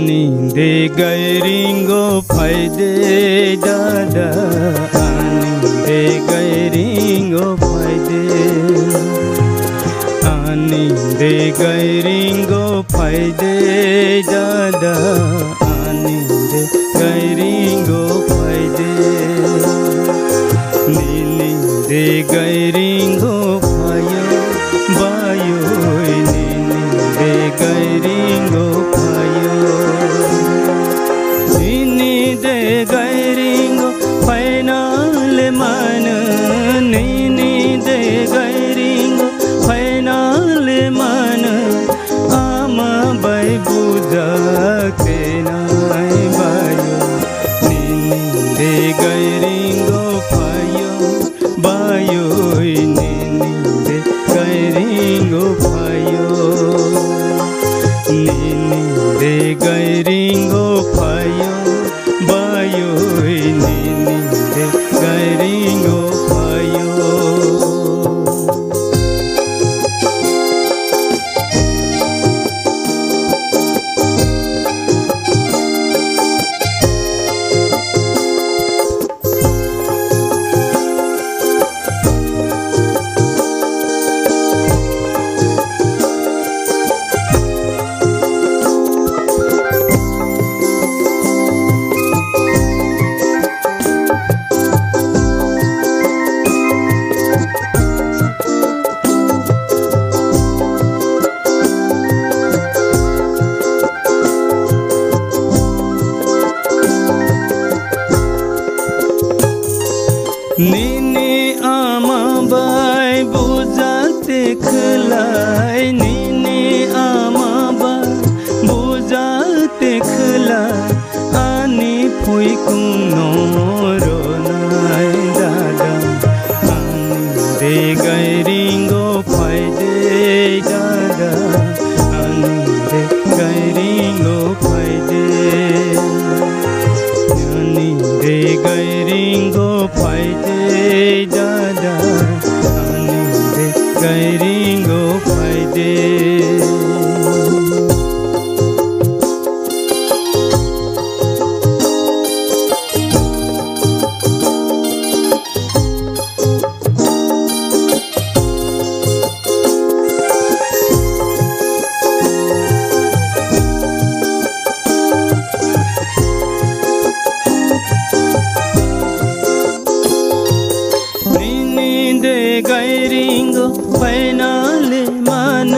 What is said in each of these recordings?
आनिँदै गइरिङ्गो फाइदे दादा आनिँदै गइरिङ्गो फाइदे आनिँदै गइरिङ्गो फाइदे दादा आनिँदै गइरिङ्गो फाइदे निनिँदै गइरिङ्गो फायो बायो निनिँदै गइरिङ्गो फायो निनिँदै गइरिङ्गो फाइनाले मान निनिँदै गइरिङ्गो फाइनाले मान आमा बाई बुझाकेन बायो निनिँदै गइरिङ्गो फायो बायो निनिँदै गइरिङ्गो फायो निनिँदै गइरिङ्गो फायो बायो निनिँदै गइरिङ्गो फायो निनी आमा बाई बुझाते खलाई निनी आमा बाई बुझाते खलाई आनी फुइकुङ नोरो नाई दादा आनिँदै गइरिङ्गो फाइदे दादा आनिँदै गइरिङ्गो फाइदे आनिँदै गइरिङ्गो फाइदे दादा आनिँदै गइरिङ्गो फाइदे गइरिङ्गो फाइनाले मान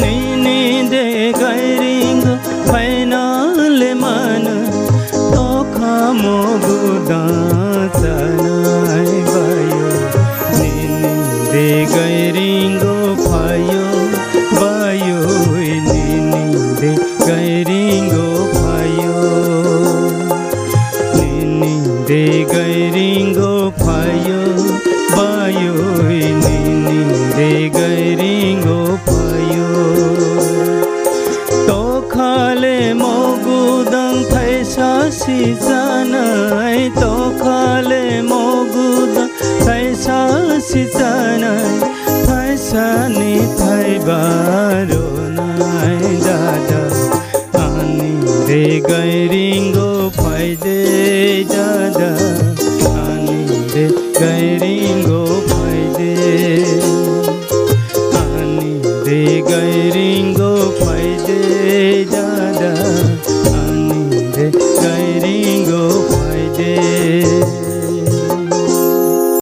निनिँदै गइरिङ्गो फाइनाले मान तोखा मोगुदा चनाइ भयो निनिँदै गइरिङ्गो फायो बायो निनिँदै गइरिङ्गो फायो निनिँदै गइरिङ्गो फायो बायो निनिँदै गइरिङ्गो फायो तोखाले मोगुदङ थैसासी जानाइ तोखाले मोगुदङ थैसासी जानाइ थैसानी थैबारो नाइ दादा आनिँदै गइरिङ्गो फाइदे दादा आनिँदै गइरिङ्गो फाइदे आनिँदै गइरिङ्गो